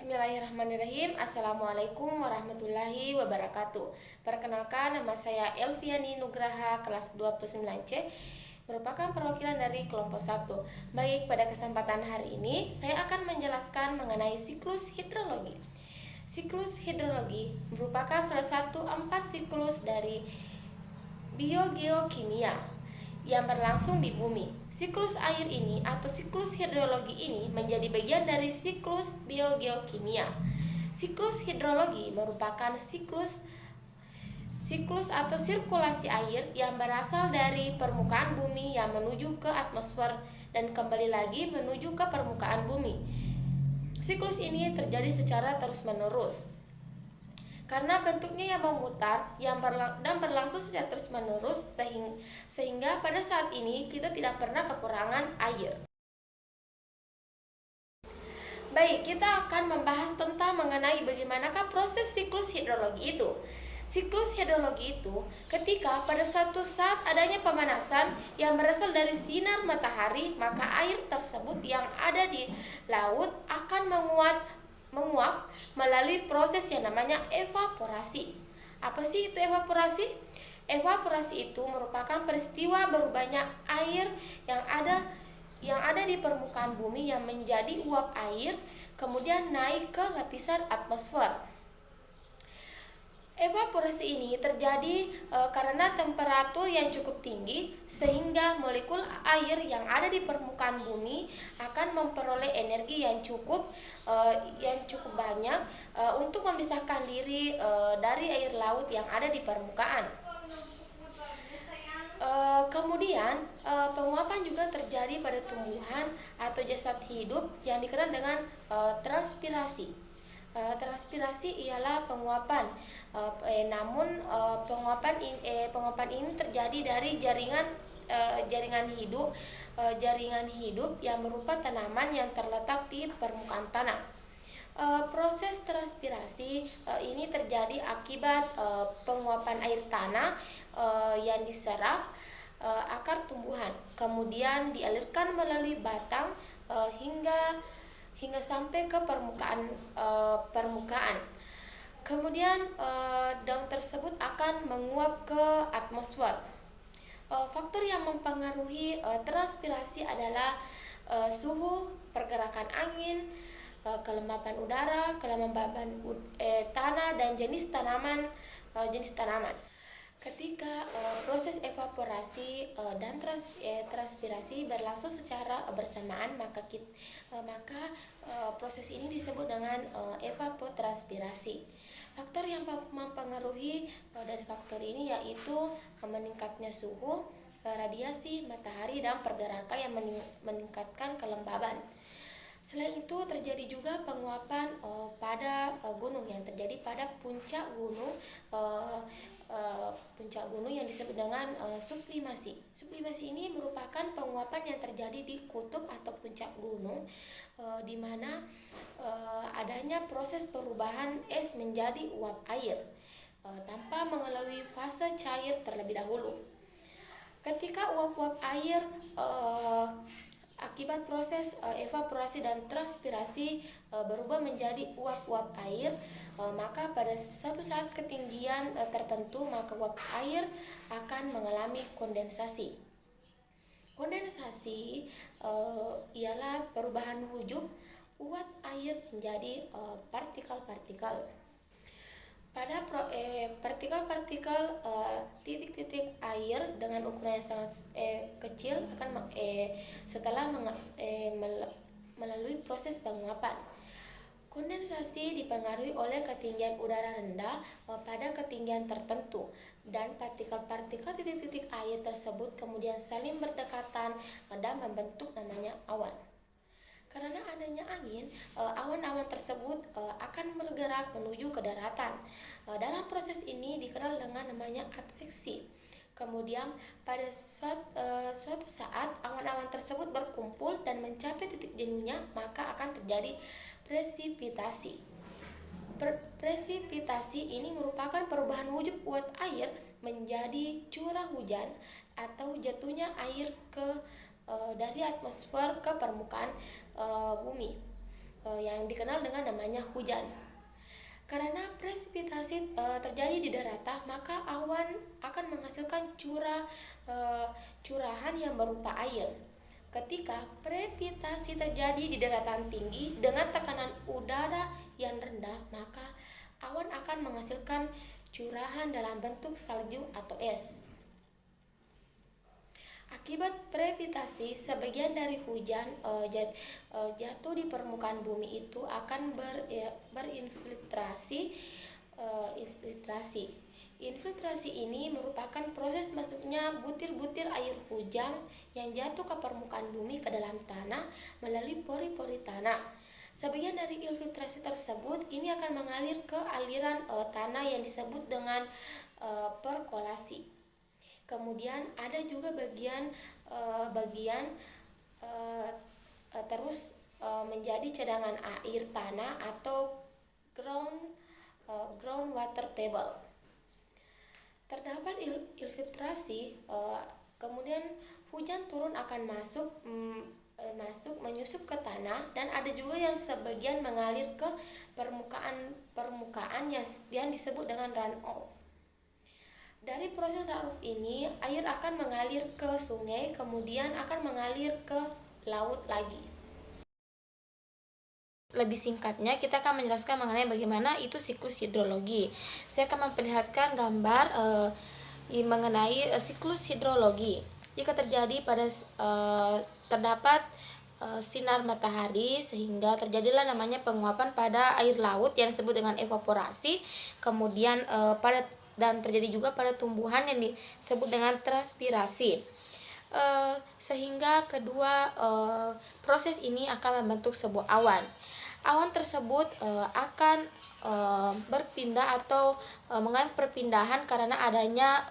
Bismillahirrahmanirrahim. Assalamualaikum warahmatullahi wabarakatuh. Perkenalkan, nama saya Elviani Nugraha, kelas 29C, merupakan perwakilan dari kelompok 1. Baik, pada kesempatan hari ini saya akan menjelaskan mengenai siklus hidrologi. Siklus hidrologi merupakan salah satu 4 siklus dari biogeokimia yang berlangsung di bumi. Siklus air ini atau siklus hidrologi ini menjadi bagian dari siklus biogeokimia. Siklus hidrologi merupakan siklus atau sirkulasi air yang berasal dari permukaan bumi yang menuju ke atmosfer dan kembali lagi menuju ke permukaan bumi. Siklus ini terjadi secara terus-menerus karena bentuknya yang memutar dan berlangsung secara terus-menerus sehingga pada saat ini kita tidak pernah kekurangan air. Baik, kita akan membahas tentang mengenai bagaimanakah proses siklus hidrologi itu. Siklus hidrologi itu ketika pada suatu saat adanya pemanasan yang berasal dari sinar matahari, maka air tersebut yang ada di laut akan menguap melalui proses yang namanya evaporasi. Apa sih itu evaporasi? Evaporasi itu merupakan peristiwa berubahnya air yang ada di permukaan bumi yang menjadi uap air kemudian naik ke lapisan atmosfer. Evaporasi ini terjadi karena temperatur yang cukup tinggi sehingga molekul air yang ada di permukaan bumi akan memperoleh energi yang cukup banyak untuk memisahkan diri dari air laut yang ada di permukaan. Kemudian penguapan juga terjadi pada tumbuhan atau jasad hidup yang dikenal dengan transpirasi. Transpirasi ialah penguapan, namun penguapan ini terjadi dari jaringan hidup yang berupa tanaman yang terletak di permukaan tanah. Proses transpirasi ini terjadi akibat penguapan air tanah yang diserap akar tumbuhan, kemudian dialirkan melalui batang hingga sampai ke permukaan. Kemudian daun tersebut akan menguap ke atmosfer. Faktor yang mempengaruhi transpirasi adalah suhu, pergerakan angin, kelembapan udara, kelembapan tanah, dan jenis tanaman. Ketika proses evaporasi dan transpirasi berlangsung secara bersamaan, maka proses ini disebut dengan evapotranspirasi. Faktor yang mempengaruhi dari faktor ini yaitu meningkatnya suhu, radiasi matahari, dan pergerakan yang meningkatkan kelembaban. Selain itu terjadi juga penguapan pada gunung yang terjadi pada puncak gunung yang disebut dengan sublimasi. Sublimasi ini merupakan penguapan yang terjadi di kutub atau puncak gunung di mana adanya proses perubahan es menjadi uap air tanpa mengalami fase cair terlebih dahulu. Ketika uap-uap air akibat proses evaporasi dan transpirasi berubah menjadi uap-uap air, maka pada suatu saat ketinggian tertentu maka uap air akan mengalami kondensasi. Kondensasi ialah perubahan wujud uap air menjadi partikel-partikel. Pada partikel-partikel titik-titik air dengan ukuran yang sangat kecil akan setelah melalui proses penguapan. Kondensasi dipengaruhi oleh ketinggian udara rendah pada ketinggian tertentu, dan partikel-partikel titik-titik air tersebut kemudian saling berdekatan dan membentuk namanya awan. Karena adanya angin, awan-awan tersebut akan bergerak menuju ke daratan. Dalam proses ini dikenal dengan namanya adveksi. Kemudian pada suatu saat awan-awan tersebut berkumpul dan mencapai titik jenuhnya, maka akan terjadi presipitasi. Presipitasi ini merupakan perubahan wujud uap air menjadi curah hujan atau jatuhnya air dari atmosfer ke permukaan bumi. yang dikenal dengan namanya hujan. Karena presipitasi terjadi di daratan, maka awan akan menghasilkan curahan yang berupa air. Ketika presipitasi terjadi di daratan tinggi dengan tekanan udara yang rendah, maka awan akan menghasilkan curahan dalam bentuk salju atau es. Akibat presipitasi, sebagian dari hujan jatuh di permukaan bumi itu akan berinfiltrasi. Infiltrasi ini merupakan proses masuknya butir-butir air hujan yang jatuh ke permukaan bumi ke dalam tanah melalui pori-pori tanah. Sebagian dari infiltrasi tersebut ini akan mengalir ke aliran tanah yang disebut dengan perkolasi. Kemudian ada juga bagian terus menjadi cadangan air tanah atau groundwater table. Terdapat infiltrasi, kemudian hujan turun akan masuk menyusup ke tanah, dan ada juga yang sebagian mengalir ke permukaan yang disebut dengan runoff. Dari proses runoff ini, air akan mengalir ke sungai, kemudian akan mengalir ke laut lagi. Lebih singkatnya, kita akan menjelaskan mengenai bagaimana itu siklus hidrologi. Saya akan memperlihatkan gambar mengenai siklus hidrologi. Jika terjadi terdapat sinar matahari, sehingga terjadilah namanya penguapan pada air laut yang disebut dengan evaporasi, kemudian dan terjadi juga pada tumbuhan yang disebut dengan transpirasi, sehingga kedua proses ini akan membentuk sebuah awan. Awan tersebut akan berpindah atau mengalami perpindahan karena adanya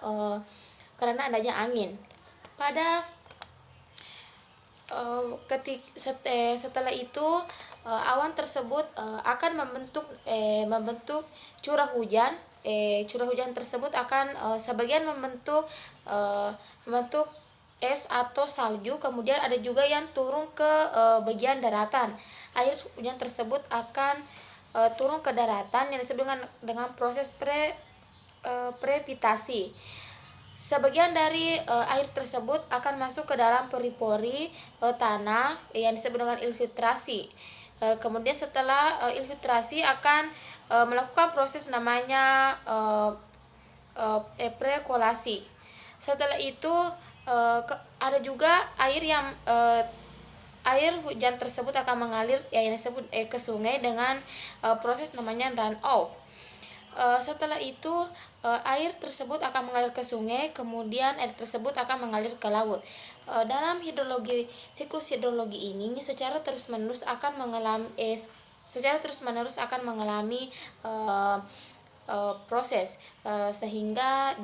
angin. Setelah itu awan tersebut akan membentuk curah hujan. Curah hujan tersebut akan sebagian membentuk es atau salju, kemudian ada juga yang turun ke bagian daratan. Air hujan tersebut akan turun ke daratan yang disebut dengan proses presipitasi. Sebagian dari air tersebut akan masuk ke dalam pori-pori tanah yang disebut dengan infiltrasi. Kemudian setelah infiltrasi akan melakukan proses namanya perkolasi. Setelah itu ada juga air hujan tersebut akan mengalir yang disebut ke sungai dengan proses namanya runoff. Setelah itu air tersebut akan mengalir ke sungai, kemudian air tersebut akan mengalir ke laut. Dalam siklus hidrologi ini secara terus-menerus akan mengalami proses sehingga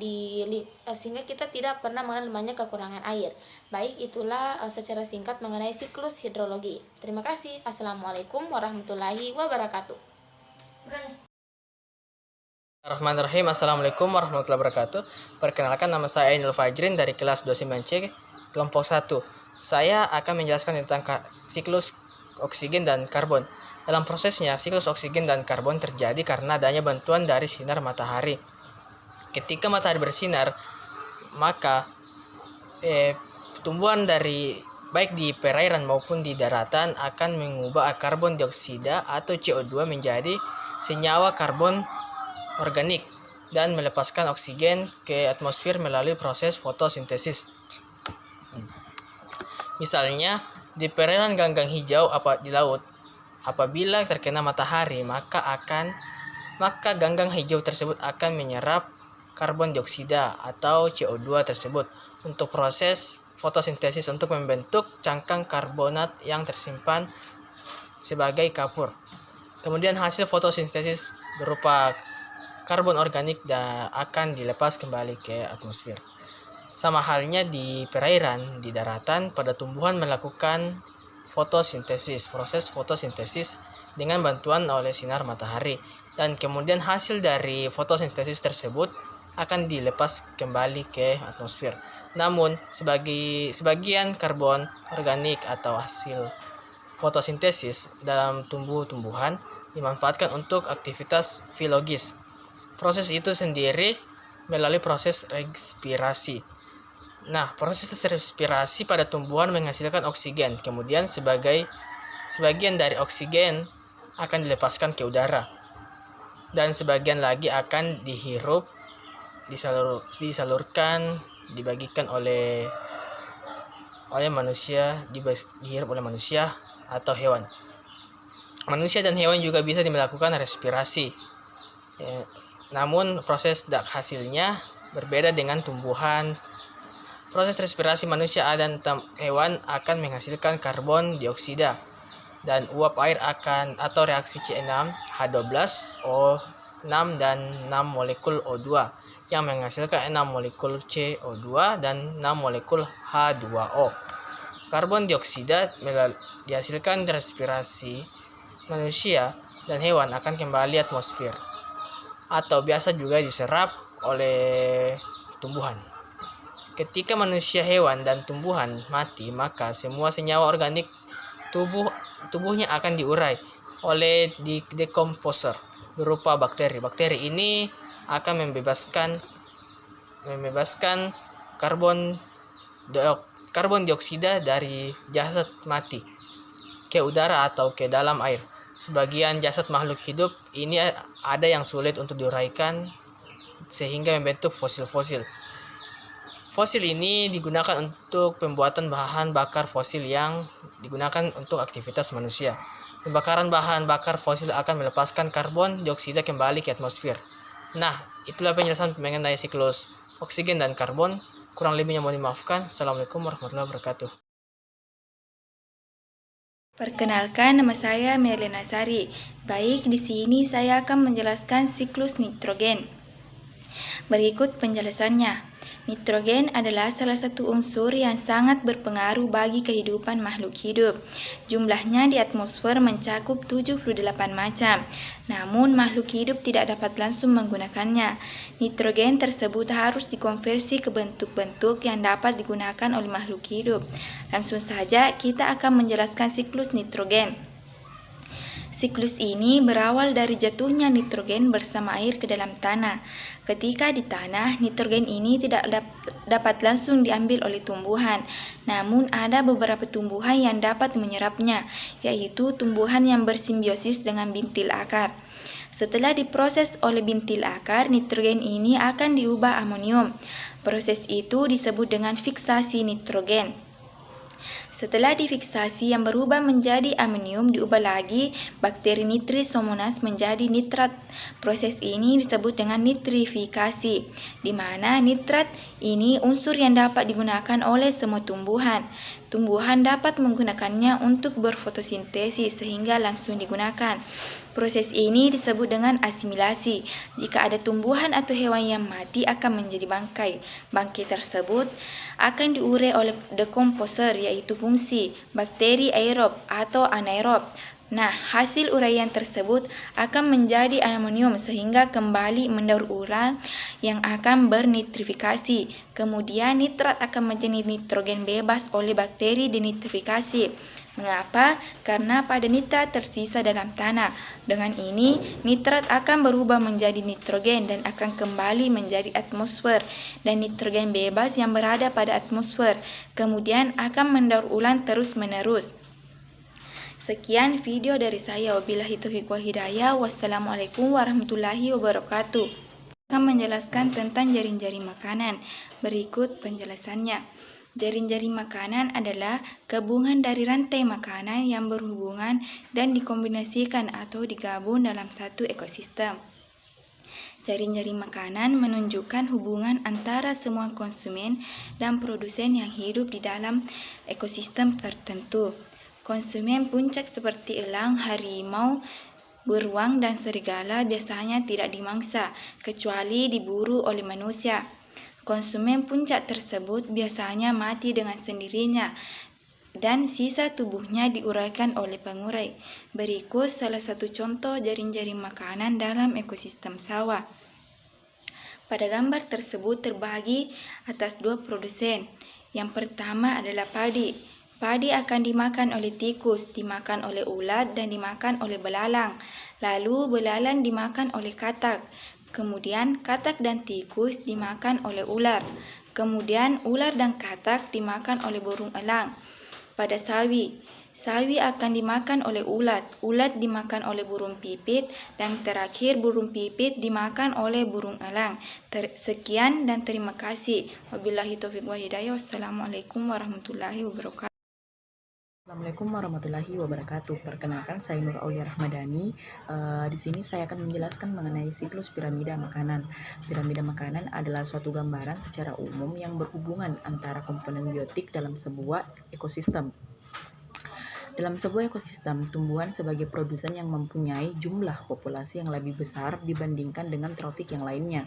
kita tidak pernah mengalami namanya kekurangan air. Baik, itulah secara singkat mengenai siklus hidrologi. Terima kasih. Assalamualaikum warahmatullahi wabarakatuh. Bismillahirrahmanirrahim. Assalamualaikum warahmatullahi wabarakatuh. Perkenalkan, nama saya Ainul Fajrin dari kelas 29C kelompok 1. Saya akan menjelaskan tentang siklus oksigen dan karbon. Dalam prosesnya, siklus oksigen dan karbon terjadi karena adanya bantuan dari sinar matahari. Ketika matahari bersinar, maka tumbuhan baik di perairan maupun di daratan akan mengubah karbon dioksida atau CO2 menjadi senyawa karbon organik dan melepaskan oksigen ke atmosfer melalui proses fotosintesis. Misalnya, di perairan ganggang hijau di laut, apabila terkena matahari, maka ganggang hijau tersebut akan menyerap karbon dioksida atau CO2 tersebut untuk proses fotosintesis untuk membentuk cangkang karbonat yang tersimpan sebagai kapur. Kemudian hasil fotosintesis berupa karbon organik akan dilepas kembali ke atmosfer. Sama halnya di perairan, di daratan, pada tumbuhan melakukan proses fotosintesis dengan bantuan oleh sinar matahari, dan kemudian hasil dari fotosintesis tersebut akan dilepas kembali ke atmosfer. Namun sebagian karbon organik atau hasil fotosintesis dalam tumbuh-tumbuhan dimanfaatkan untuk aktivitas filogis. Proses itu sendiri melalui proses respirasi. Nah, proses respirasi pada tumbuhan menghasilkan oksigen. Kemudian sebagian dari oksigen akan dilepaskan ke udara. Dan sebagian lagi akan dihirup, disalurkan, dibagikan oleh manusia, dihirup oleh manusia atau hewan. Manusia dan hewan juga bisa melakukan respirasi. Namun proses hasilnya berbeda dengan tumbuhan. Proses respirasi manusia dan hewan akan menghasilkan karbon dioksida dan uap air atau reaksi C6H12O6 dan 6 molekul O2 yang menghasilkan 6 molekul CO2 dan 6 molekul H2O. Karbon dioksida dihasilkan respirasi manusia dan hewan akan kembali atmosfer atau biasa juga diserap oleh tumbuhan. Ketika manusia, hewan, dan tumbuhan mati, maka semua senyawa organik tubuhnya akan diurai oleh decomposer berupa bakteri. Bakteri ini akan membebaskan karbon dioksida dari jasad mati ke udara atau ke dalam air. Sebagian jasad makhluk hidup ini ada yang sulit untuk diuraikan sehingga membentuk fosil-fosil. Fosil ini digunakan untuk pembuatan bahan bakar fosil yang digunakan untuk aktivitas manusia. Pembakaran bahan bakar fosil akan melepaskan karbon dioksida kembali ke atmosfer. Nah, itulah penjelasan mengenai siklus oksigen dan karbon. Kurang lebihnya mohon dimaafkan. Assalamualaikum warahmatullahi wabarakatuh. Perkenalkan, nama saya Merlina Sari. Baik, di sini saya akan menjelaskan siklus nitrogen. Berikut penjelasannya. Nitrogen adalah salah satu unsur yang sangat berpengaruh bagi kehidupan makhluk hidup. Jumlahnya di atmosfer mencakup 78 macam. Namun makhluk hidup tidak dapat langsung menggunakannya. Nitrogen tersebut harus dikonversi ke bentuk-bentuk yang dapat digunakan oleh makhluk hidup. Langsung saja kita akan menjelaskan siklus nitrogen. Siklus ini berawal dari jatuhnya nitrogen bersama air ke dalam tanah. Ketika di tanah, nitrogen ini tidak dapat langsung diambil oleh tumbuhan. Namun ada beberapa tumbuhan yang dapat menyerapnya, yaitu tumbuhan yang bersimbiosis dengan bintil akar. Setelah diproses oleh bintil akar, nitrogen ini akan diubah amonium. Proses itu disebut dengan fiksasi nitrogen. Setelah difiksasi yang berubah menjadi amonium, diubah lagi bakteri Nitrisomonas menjadi nitrat. Proses ini disebut dengan nitrifikasi, di mana nitrat ini unsur yang dapat digunakan oleh semua tumbuhan. Tumbuhan dapat menggunakannya untuk berfotosintesis sehingga langsung digunakan. Proses ini disebut dengan asimilasi. Jika ada tumbuhan atau hewan yang mati akan menjadi bangkai. Bangkai tersebut akan diurai oleh decomposer, yaitu fungsi bakteri aerob atau anaerob. Nah, hasil uraian tersebut akan menjadi amonium sehingga kembali mendaur ulang yang akan bernitrifikasi. Kemudian nitrat akan menjadi nitrogen bebas oleh bakteri denitrifikasi. Mengapa? Karena pada nitrat tersisa dalam tanah. Dengan ini, nitrat akan berubah menjadi nitrogen dan akan kembali menjadi atmosfer dan nitrogen bebas yang berada pada atmosfer. Kemudian akan mendaur ulang terus-menerus. Sekian video dari saya. Wabillahi taufiq wal hidayah. Wassalamualaikum warahmatullahi wabarakatuh. Akan menjelaskan tentang jaring-jaring makanan. Berikut penjelasannya. Jaring-jaring makanan adalah gabungan dari rantai makanan yang berhubungan dan dikombinasikan atau digabung dalam satu ekosistem. Jaring-jaring makanan menunjukkan hubungan antara semua konsumen dan produsen yang hidup di dalam ekosistem tertentu. Konsumen puncak seperti elang, harimau, beruang, dan serigala biasanya tidak dimangsa, kecuali diburu oleh manusia. Konsumen puncak tersebut biasanya mati dengan sendirinya dan sisa tubuhnya diuraikan oleh pengurai. Berikut salah satu contoh jaring-jaring makanan dalam ekosistem sawah. Pada gambar tersebut terbagi atas dua produsen. Yang pertama adalah padi. Padi akan dimakan oleh tikus, dimakan oleh ulat, dan dimakan oleh belalang. Lalu belalang dimakan oleh katak. Kemudian katak dan tikus dimakan oleh ular. Kemudian ular dan katak dimakan oleh burung elang. Pada sawi, sawi akan dimakan oleh ulat, ulat dimakan oleh burung pipit, dan terakhir burung pipit dimakan oleh burung elang. Sekian dan terima kasih. Wabillahi taufiq wa hidayah. Wassalamualaikum warahmatullahi wabarakatuh. Assalamualaikum warahmatullahi wabarakatuh. Perkenalkan, saya Nur Aulia Rahmadani. Di sini saya akan menjelaskan mengenai siklus piramida makanan. Piramida makanan adalah suatu gambaran secara umum yang berhubungan antara komponen biotik dalam sebuah ekosistem. Dalam sebuah ekosistem, tumbuhan sebagai produsen yang mempunyai jumlah populasi yang lebih besar dibandingkan dengan trofik yang lainnya.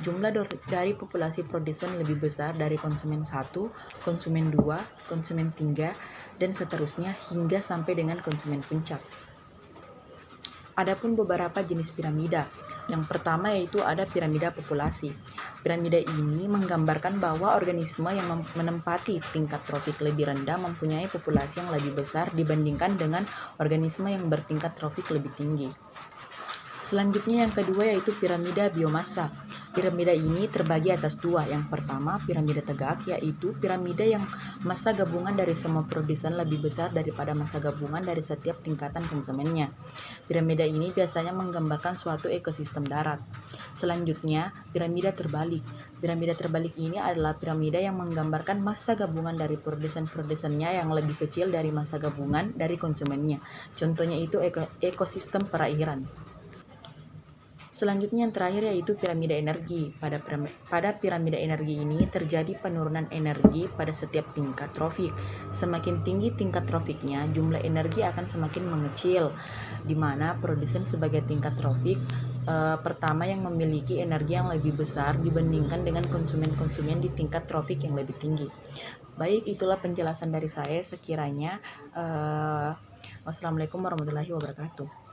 Jumlah dari populasi produsen lebih besar dari konsumen 1, konsumen 2, konsumen 3, dan seterusnya hingga sampai dengan konsumen puncak. Adapun beberapa jenis piramida. Yang pertama yaitu ada piramida populasi. Piramida ini menggambarkan bahwa organisme yang menempati tingkat trofik lebih rendah mempunyai populasi yang lebih besar dibandingkan dengan organisme yang bertingkat trofik lebih tinggi. Selanjutnya yang kedua yaitu piramida biomasa. Piramida ini terbagi atas dua. Yang pertama, piramida tegak, yaitu piramida yang massa gabungan dari semua produsen lebih besar daripada massa gabungan dari setiap tingkatan konsumennya. Piramida ini biasanya menggambarkan suatu ekosistem darat. Selanjutnya, piramida terbalik. Piramida terbalik ini adalah piramida yang menggambarkan massa gabungan dari produsen-produsennya yang lebih kecil dari massa gabungan dari konsumennya. Contohnya itu ekosistem perairan. Selanjutnya yang terakhir yaitu piramida energi. Pada piramida energi ini terjadi penurunan energi pada setiap tingkat trofik. Semakin tinggi tingkat trofiknya, jumlah energi akan semakin mengecil, di mana produsen sebagai tingkat trofik pertama yang memiliki energi yang lebih besar dibandingkan dengan konsumen-konsumen di tingkat trofik yang lebih tinggi. Baik, itulah penjelasan dari saya sekiranya. Wassalamualaikum warahmatullahi wabarakatuh.